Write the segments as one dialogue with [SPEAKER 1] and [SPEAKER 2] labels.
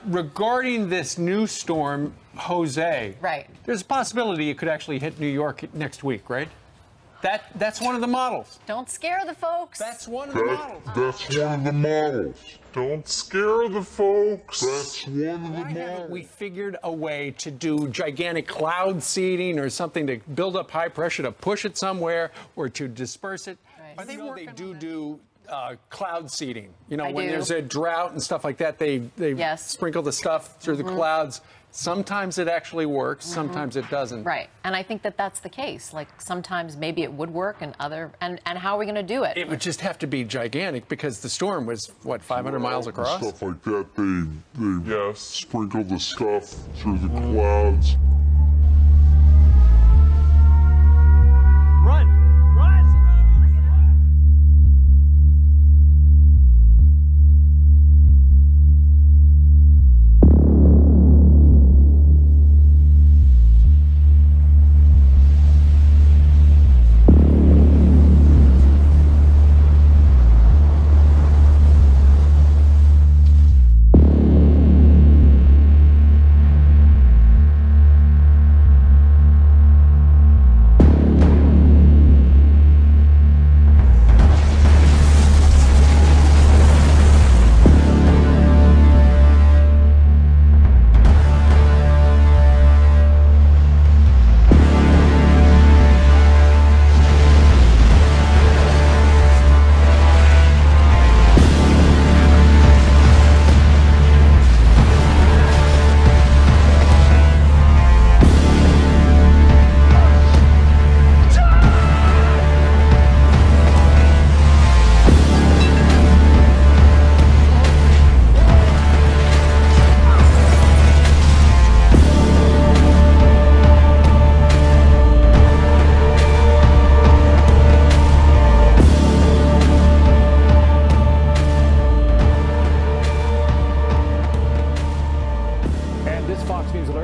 [SPEAKER 1] regarding this new storm, Jose,
[SPEAKER 2] right?
[SPEAKER 1] There's a possibility it could actually hit New York next week, right? That's one of the models.
[SPEAKER 2] Don't scare the folks.
[SPEAKER 1] That's one of the models.
[SPEAKER 3] That's one of the models. Don't scare the folks. That's one of the
[SPEAKER 1] Why haven't
[SPEAKER 3] models.
[SPEAKER 1] we figured a way to do gigantic cloud seeding or something to build up high pressure to push it somewhere or to disperse it?
[SPEAKER 2] Right.
[SPEAKER 1] Are they do cloud seeding? You know,
[SPEAKER 2] I
[SPEAKER 1] when
[SPEAKER 2] do.
[SPEAKER 1] there's a drought and stuff like that, they
[SPEAKER 2] Yes.
[SPEAKER 1] sprinkle the stuff through the clouds. Sometimes it actually works, sometimes it doesn't.
[SPEAKER 2] Right, and I think that that's the case. Like sometimes maybe it would work, and how are we going to do it?
[SPEAKER 1] It would just have to be gigantic because the storm was, what, 500 miles across?
[SPEAKER 3] Stuff like that, they sprinkle the stuff through the clouds.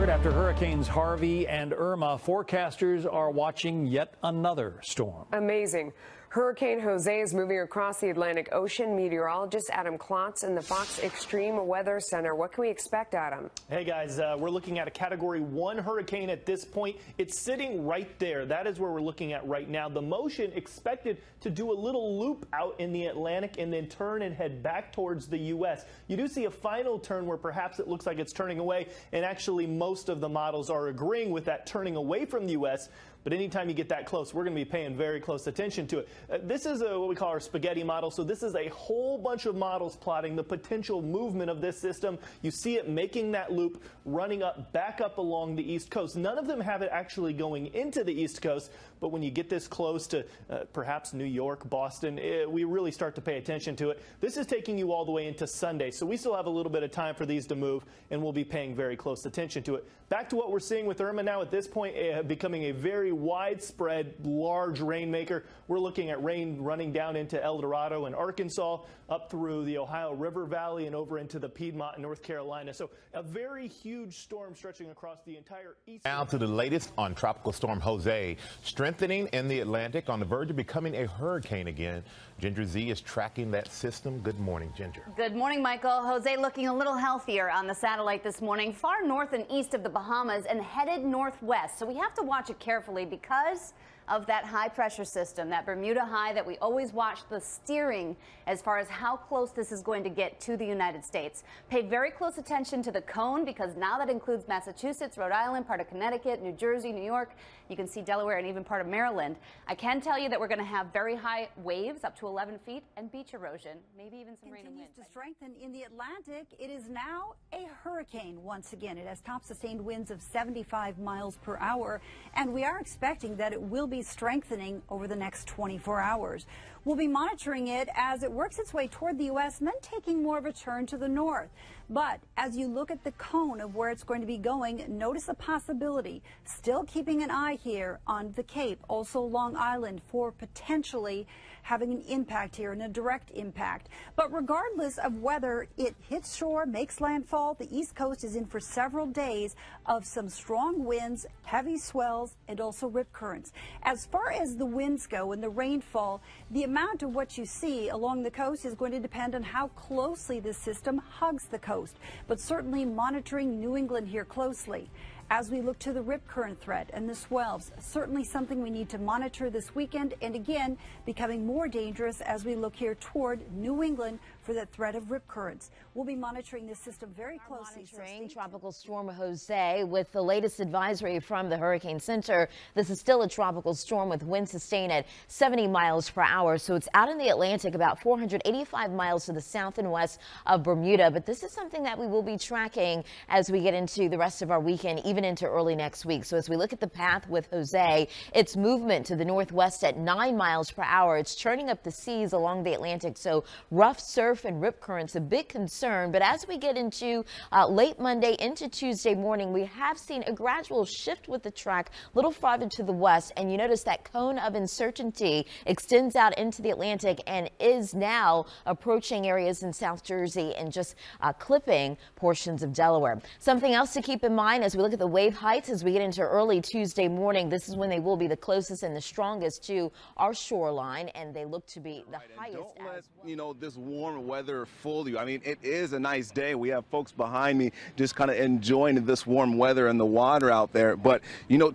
[SPEAKER 4] After Hurricanes Harvey and Irma, forecasters are watching yet another storm.
[SPEAKER 5] Amazing. Hurricane Jose is moving across the Atlantic Ocean. Meteorologist Adam Klotz in the Fox Extreme Weather Center. What can we expect, Adam?
[SPEAKER 6] Hey, guys, we're looking at a Category 1 hurricane at this point. It's sitting right there. That is where we're looking at right now. The motion expected to do a little loop out in the Atlantic and then turn and head back towards the U.S. You do see a final turn where perhaps it looks like it's turning away, and actually most of the models are agreeing with that turning away from the U.S., but anytime you get that close, we're going to be paying very close attention to it. This is what we call our spaghetti model. So this is a whole bunch of models plotting the potential movement of this system. You see it making that loop, running back up along the East Coast. None of them have it actually going into the East Coast, but when you get this close to perhaps New York, Boston, we really start to pay attention to it. This is taking you all the way into Sunday, so we still have a little bit of time for these to move, and we'll be paying very close attention to it. Back to what we're seeing with Irma now at this point, becoming a very widespread, large rainmaker. We're looking at rain running down into El Dorado and Arkansas, up through the Ohio River Valley and over into the Piedmont and North Carolina. So a very huge storm stretching across the entire east.
[SPEAKER 7] Now to the latest on Tropical Storm Jose, strengthening in the Atlantic on the verge of becoming a hurricane again. Ginger Z is tracking that system. Good morning, Ginger.
[SPEAKER 8] Good morning, Michael. Jose looking a little healthier on the satellite this morning, far north and east of the Bahamas and headed northwest. So we have to watch it carefully because of that high pressure system, that Bermuda high that we always watch the steering as far as how close this is going to get to the United States. Pay very close attention to the cone because now that includes Massachusetts, Rhode Island, part of Connecticut, New Jersey, New York. You can see Delaware and even part of Maryland. I can tell you that we're going to have very high waves up to 11 feet and beach erosion, maybe even some rain and wind.
[SPEAKER 9] Continues to strengthen in the Atlantic. It is now a hurricane once again. It has top sustained winds of 75 miles per hour, and we are expecting that it will be strengthening over the next 24 hours. We'll be monitoring it as it works its way toward the U.S. and then taking more of a turn to the north. But as you look at the cone of where it's going to be going, notice a possibility. Still keeping an eye here on the Cape, also Long Island, for potentially having an impact here and a direct impact. But regardless of whether it hits shore, makes landfall, the East Coast is in for several days of some strong winds, heavy swells, and also rip currents. As far as the winds go and the rainfall, the amount of what you see along the coast is going to depend on how closely the system hugs the coast. coast, but certainly monitoring New England here closely. As we look to the rip current threat and the swells, certainly something we need to monitor this weekend, and again, becoming more dangerous as we look here toward New England for that threat of rip currents. We'll be monitoring this system very closely.
[SPEAKER 2] Monitoring Tropical Storm Jose with the latest advisory from the Hurricane Center. This is still a tropical storm with winds sustained at 70 miles per hour. So it's out in the Atlantic about 485 miles to the south and west of Bermuda. But this is something that we will be tracking as we get into the rest of our weekend, even into early next week. So as we look at the path with Jose, its movement to the northwest at 9 miles per hour. It's churning up the seas along the Atlantic. So rough surf and rip currents a big concern. But as we get into late Monday into Tuesday morning, we have seen a gradual shift with the track a little farther to the west, and you notice that cone of uncertainty extends out into the Atlantic and is now approaching areas in South Jersey and just clipping portions of Delaware. Something else to keep in mind as we look at the wave heights as we get into early Tuesday morning. This is when they will be the closest and the strongest to our shoreline, and they look to be the highest.
[SPEAKER 10] Don't let this warm weather fool you. I mean, it is a nice day. We have folks behind me just kind of enjoying this warm weather and the water out there. But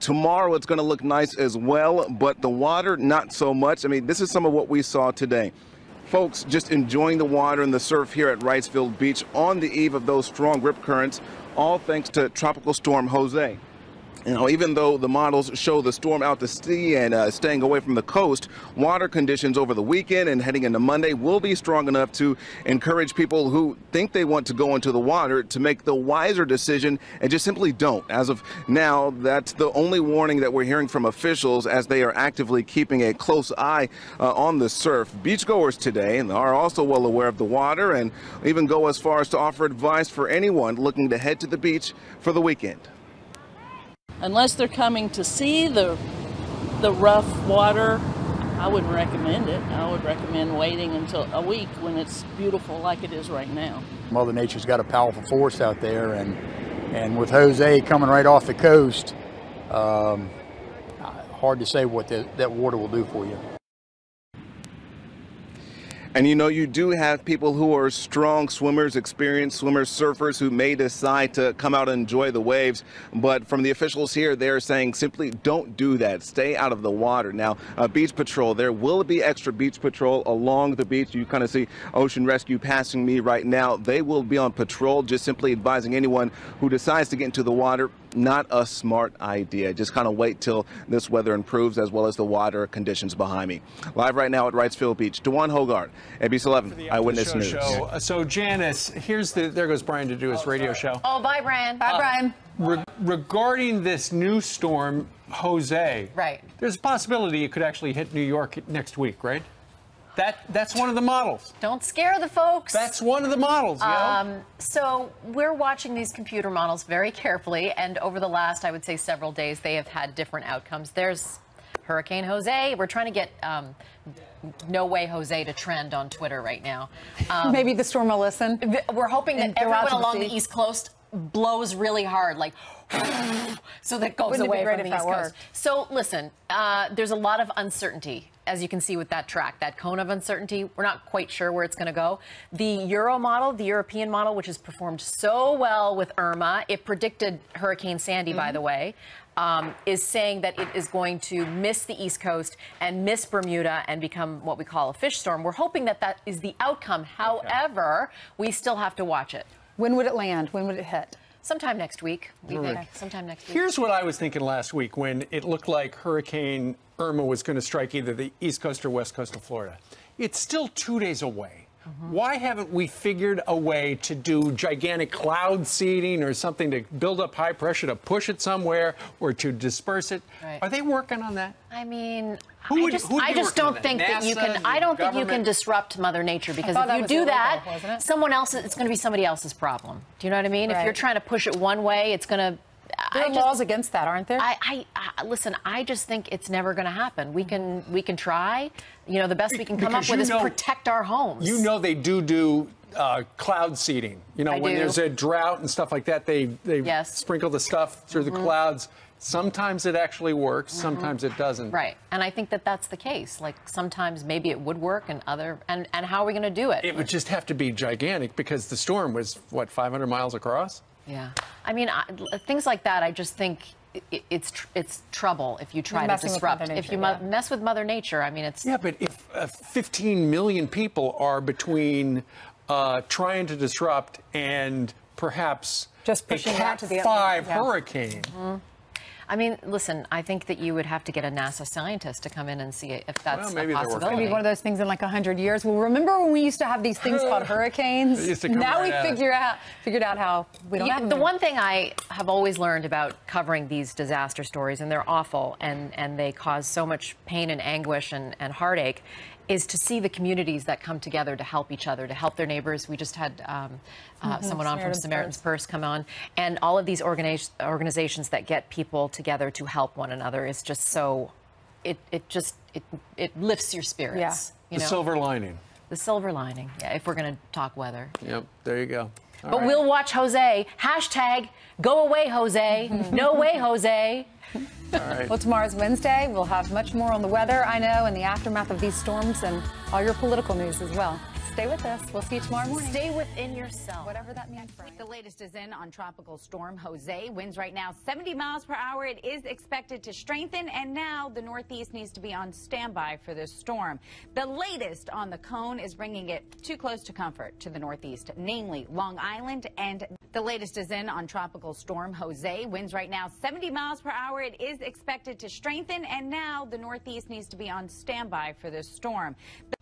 [SPEAKER 10] tomorrow it's going to look nice as well, but the water not so much. I mean, this is some of what we saw today. Folks just enjoying the water and the surf here at Wrightsville Beach on the eve of those strong rip currents, all thanks to Tropical Storm Jose. Even though the models show the storm out to sea and staying away from the coast, water conditions over the weekend and heading into Monday will be strong enough to encourage people who think they want to go into the water to make the wiser decision and just simply don't. As of now, that's the only warning that we're hearing from officials as they are actively keeping a close eye on the surf. Beachgoers today are also well aware of the water and even go as far as to offer advice for anyone looking to head to the beach for the weekend.
[SPEAKER 11] Unless they're coming to see the rough water, I wouldn't recommend it. I would recommend waiting until a week when it's beautiful like it is right now.
[SPEAKER 12] Mother Nature's got a powerful force out there, and with Jose coming right off the coast, hard to say what that water will do for you.
[SPEAKER 10] And you do have people who are strong swimmers, experienced swimmers, surfers who may decide to come out and enjoy the waves. But from the officials here, they're saying simply don't do that. Stay out of the water. Now, beach patrol, there will be extra beach patrol along the beach. You kind of see Ocean Rescue passing me right now. They will be on patrol, just simply advising anyone who decides to get into the water. Not a smart idea. Just kind of wait till this weather improves as well as the water conditions behind me. Live right now at Wrightsville Beach, DeJuan Hogarth, ABC 11 Eyewitness News.
[SPEAKER 1] So Janice, there goes Brian to do his radio show.
[SPEAKER 2] Oh, bye, Brian. Bye, Brian.
[SPEAKER 1] Regarding this new storm, Jose.
[SPEAKER 2] Right.
[SPEAKER 1] There's a possibility it could actually hit New York next week, right? That's one of the models.
[SPEAKER 2] Don't scare the folks.
[SPEAKER 1] That's one of the models,
[SPEAKER 2] So we're watching these computer models very carefully, and over the last, I would say, several days, they have had different outcomes. There's Hurricane Jose. We're trying to get No Way Jose to trend on Twitter right now.
[SPEAKER 13] Maybe the storm will listen.
[SPEAKER 2] We're hoping that everyone along the East Coast blows really hard, like so that goes away from the East Coast. So listen, there's a lot of uncertainty, as you can see with that track, that cone of uncertainty. We're not quite sure where it's going to go. The Euro model, the European model, which has performed so well with Irma, it predicted Hurricane Sandy, by the way, is saying that it is going to miss the East Coast and miss Bermuda and become what we call a fish storm. We're hoping that that is the outcome. However, we still have to watch it.
[SPEAKER 13] When would it land? When would it hit?
[SPEAKER 2] Sometime next week, we think. Sometime next week.
[SPEAKER 1] Here's what I was thinking last week when it looked like Hurricane Irma was going to strike either the East Coast or West Coast of Florida. It's still 2 days away. Why haven't we figured a way to do gigantic cloud seeding or something to build up high pressure to push it somewhere or to disperse it? Right. Are they working on that?
[SPEAKER 2] I mean, I just don't think that you can. I don't think you can disrupt Mother Nature, because if you do that, someone else, it's going to be somebody else's problem. Do you know what I mean? Right. If you're trying to push it one way, it's going to.
[SPEAKER 13] There are laws against that, aren't there?
[SPEAKER 2] Listen, I just think it's never going to happen. We can try. You know, the best we can come up with is protect our homes.
[SPEAKER 1] You know, they do cloud seeding. You know,
[SPEAKER 13] I
[SPEAKER 1] when
[SPEAKER 13] do.
[SPEAKER 1] there's a drought and stuff like that, they sprinkle the stuff through the clouds. Sometimes it actually works, sometimes it doesn't.
[SPEAKER 14] Right, and I think that that's the case. Like sometimes maybe it would work, and how are we going to do it?
[SPEAKER 1] It would just have to be gigantic because the storm was what, 500 miles across?
[SPEAKER 14] Yeah, I mean things like that. I just think it's trouble if you try to disrupt. If you mess with Mother Nature, I mean it's.
[SPEAKER 1] Yeah, but if 15 million people are between trying to disrupt and perhaps
[SPEAKER 13] just pushing
[SPEAKER 1] a Cat 5 hurricane.
[SPEAKER 14] I mean, listen, I think that you would have to get a NASA scientist to come in and see if that's
[SPEAKER 1] maybe
[SPEAKER 14] a possibility.
[SPEAKER 13] Maybe one of those things in like 100 years. Well, remember when we used to have these things called hurricanes? Now we figured out how we don't have them.
[SPEAKER 14] The one thing I have always learned about covering these disaster stories, and they're awful, and they cause so much pain and anguish and heartache, is to see the communities that come together to help each other, to help their neighbors. We just had someone on from Samaritan's Purse come on, and all of these organizations that get people together to help one another is just so, it lifts your spirits.
[SPEAKER 1] Yeah.
[SPEAKER 14] You
[SPEAKER 1] The
[SPEAKER 14] know?
[SPEAKER 1] silver lining.
[SPEAKER 14] The silver lining, yeah, if we're going to talk weather.
[SPEAKER 1] Yep, there you go. All
[SPEAKER 14] But
[SPEAKER 1] right.
[SPEAKER 14] we'll watch Jose. Hashtag go away, Jose. No way, Jose.
[SPEAKER 1] All right.
[SPEAKER 13] Well, tomorrow's Wednesday. We'll have much more on the weather, I know, and the aftermath of these storms and all your political news as well. Stay with us. We'll see you tomorrow morning.
[SPEAKER 14] Stay within yourself.
[SPEAKER 13] Whatever that means.
[SPEAKER 15] The latest is in on Tropical Storm Jose. Winds right now 70 miles per hour. It is expected to strengthen, and now the Northeast needs to be on standby for this storm. The latest on the cone is bringing it too close to comfort to the Northeast, namely Long Island. And the latest is in on Tropical Storm Jose. Winds right now 70 miles per hour. It is expected to strengthen, and now the Northeast needs to be on standby for this storm.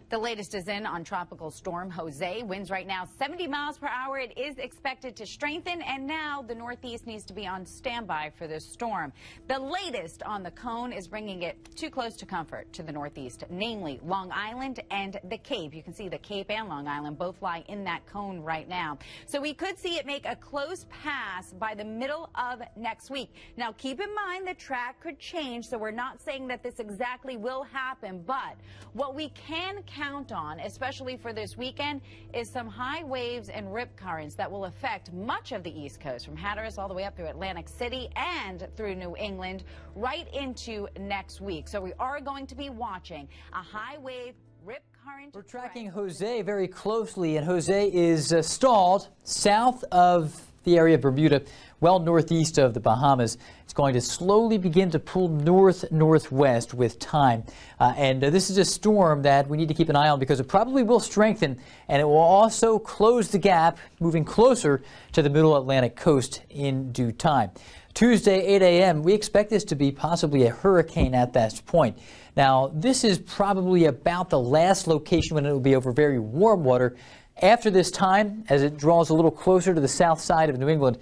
[SPEAKER 15] The latest is in on Tropical Storm Jose. Winds right now 70 miles per hour. It is expected to strengthen, and now the Northeast needs to be on standby for this storm. The latest on the cone is bringing it too close to comfort to the Northeast, namely Long Island and the Cape. You can see the Cape and Long Island both lie in that cone right now. So we could see it make a close pass by the middle of next week. Now, keep in mind the track could change, so we're not saying that this exactly will happen, but what we can count on, especially for this weekend, is some high waves and rip currents that will affect much of the East Coast, from Hatteras all the way up through Atlantic City and through New England right into next week. So we are going to be watching a high wave rip current.
[SPEAKER 16] We're tracking Jose very closely, and Jose is stalled south of the area of Bermuda, well northeast of the Bahamas. It's going to slowly begin to pull north-northwest with time. And this is a storm that we need to keep an eye on because it probably will strengthen, and it will also close the gap, moving closer to the middle Atlantic coast in due time. Tuesday, 8 a.m., we expect this to be possibly a hurricane at that point. Now, this is probably about the last location when it will be over very warm water. After this time, as it draws a little closer to the south side of New England,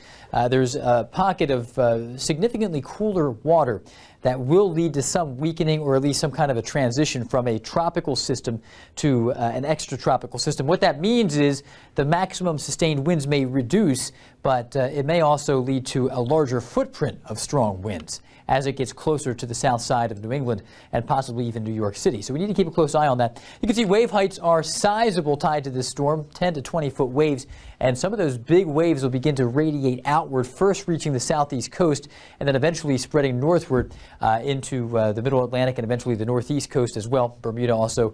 [SPEAKER 16] there's a pocket of significantly cooler water that will lead to some weakening, or at least some kind of a transition from a tropical system to an extratropical system. What that means is the maximum sustained winds may reduce, but it may also lead to a larger footprint of strong winds as it gets closer to the south side of New England and possibly even New York City. So we need to keep a close eye on that. You can see wave heights are sizable tied to this storm, 10 to 20-foot waves, and some of those big waves will begin to radiate outward, first reaching the southeast coast and then eventually spreading northward into the middle Atlantic and eventually the northeast coast as well. Bermuda also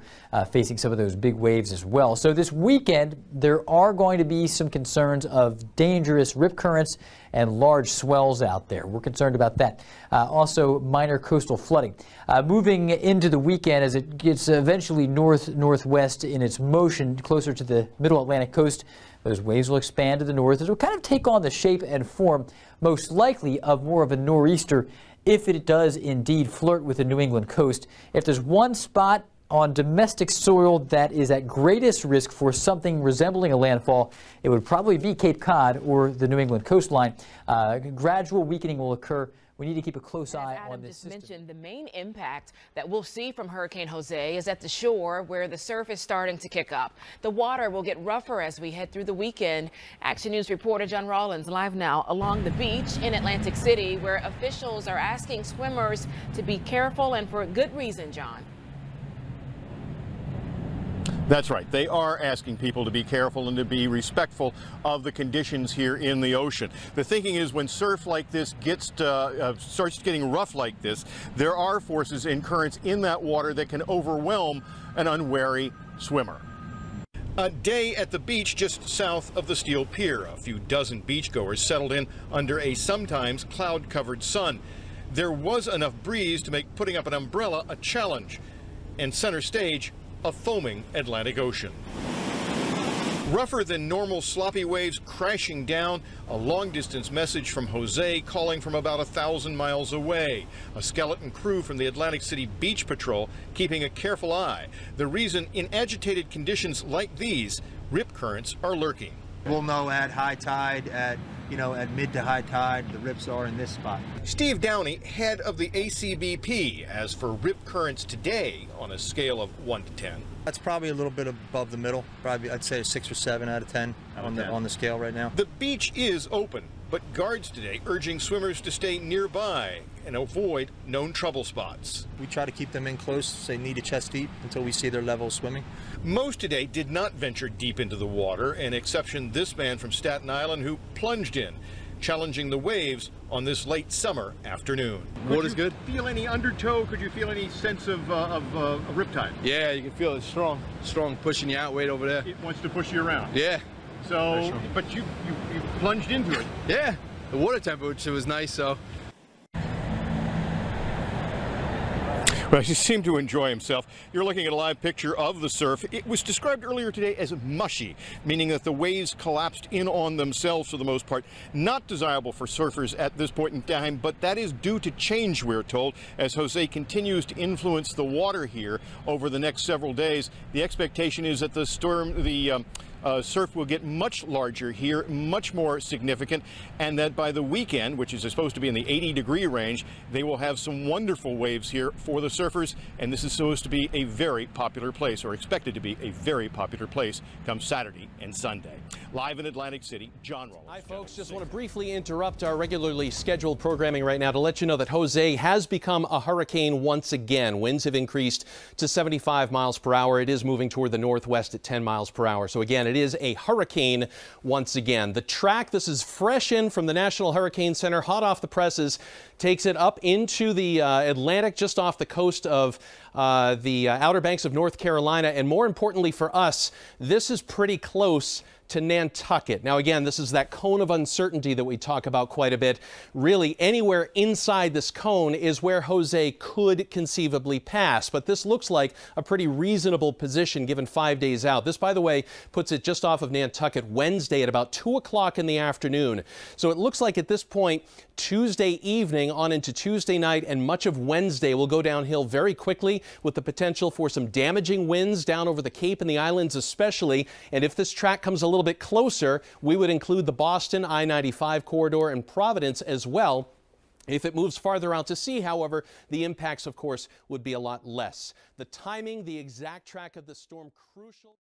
[SPEAKER 16] facing some of those big waves as well. So this weekend, there are going to be some concerns of dangerous rip currents and large swells out there. We're concerned about that. Also, minor coastal flooding. Moving into the weekend as it gets eventually north-northwest in its motion closer to the middle Atlantic coast, those waves will expand to the north. It will kind of take on the shape and form, most likely, of more of a nor'easter if it does indeed flirt with the New England coast. If there's one spot on domestic soil that is at greatest risk for something resembling a landfall, it would probably be Cape Cod or the New England coastline. Gradual weakening will occur. We need to keep a close eye on this system.
[SPEAKER 17] Mentioned the main impact that we'll see from Hurricane Jose is at the shore, where the surf is starting to kick up. The water will get rougher as we head through the weekend. Action News reporter John Rawlins live now along the beach in Atlantic City, where officials are asking swimmers to be careful, and for good reason, John.
[SPEAKER 18] That's right. They are asking people to be careful and to be respectful of the conditions here in the ocean. The thinking is when surf like this starts getting rough like this, there are forces and currents in that water that can overwhelm an unwary swimmer. A day at the beach just south of the Steel Pier. A few dozen beachgoers settled in under a sometimes cloud-covered sun. There was enough breeze to make putting up an umbrella a challenge. And center stage, a foaming Atlantic Ocean. Rougher than normal sloppy waves crashing down, a long-distance message from Jose calling from about 1,000 miles away. A skeleton crew from the Atlantic City Beach Patrol keeping a careful eye. The reason in agitated conditions like these, rip currents are lurking.
[SPEAKER 19] We'll know at high tide, at mid to high tide, the rips are in this spot.
[SPEAKER 18] Steve Downey, head of the ACBP. As for rip currents today, on a scale of 1 to 10.
[SPEAKER 19] That's probably a little bit above the middle. Probably, I'd say a 6 or 7 out of 10 on the scale right now.
[SPEAKER 18] The beach is open, but guards today urging swimmers to stay nearby and avoid known trouble spots.
[SPEAKER 19] We try to keep them in close, say knee to chest deep, until we see their level of swimming.
[SPEAKER 18] Most today did not venture deep into the water, an exception this man from Staten Island who plunged in, challenging the waves on this late summer afternoon.
[SPEAKER 20] Water's good.
[SPEAKER 18] Feel any undertow? Could you feel any sense of riptide?
[SPEAKER 20] Yeah, you can feel it strong pushing you out way over there.
[SPEAKER 18] It wants to push you around.
[SPEAKER 20] Yeah.
[SPEAKER 18] So, but you plunged into it.
[SPEAKER 20] Yeah, the water temperature was nice, so.
[SPEAKER 18] Well, he seemed to enjoy himself. You're looking at a live picture of the surf. It was described earlier today as mushy, meaning that the waves collapsed in on themselves for the most part. Not desirable for surfers at this point in time, but that is due to change, we're told, as Jose continues to influence the water here over the next several days. The expectation is that the surf will get much larger here, much more significant, and that by the weekend, which is supposed to be in the 80-degree range, they will have some wonderful waves here for the surfers, and this is supposed to be a very popular place, or expected to be a very popular place come Saturday and Sunday. Live in Atlantic City, John Rollins.
[SPEAKER 21] Hi, folks. Just want to briefly interrupt our regularly scheduled programming right now to let you know that Jose has become a hurricane once again. Winds have increased to 75 miles per hour. It is moving toward the northwest at 10 miles per hour. So again, it is a hurricane once again. The track, this is fresh in from the National Hurricane Center, hot off the presses, takes it up into the Atlantic, just off the coast of the Outer Banks of North Carolina. And more importantly for us, this is pretty close to Nantucket. Now again, this is that cone of uncertainty that we talk about quite a bit. Really, anywhere inside this cone is where Jose could conceivably pass, but this looks like a pretty reasonable position given 5 days out. This, by the way, puts it just off of Nantucket Wednesday at about 2 o'clock in the afternoon. So it looks like at this point, Tuesday evening on into Tuesday night and much of Wednesday will go downhill very quickly, with the potential for some damaging winds down over the Cape and the islands especially. And if this track comes a little bit closer, we would include the Boston I-95 corridor and Providence as well. If it moves farther out to sea, however, the impacts, of course, would be a lot less. The timing, the exact track of the storm, crucial.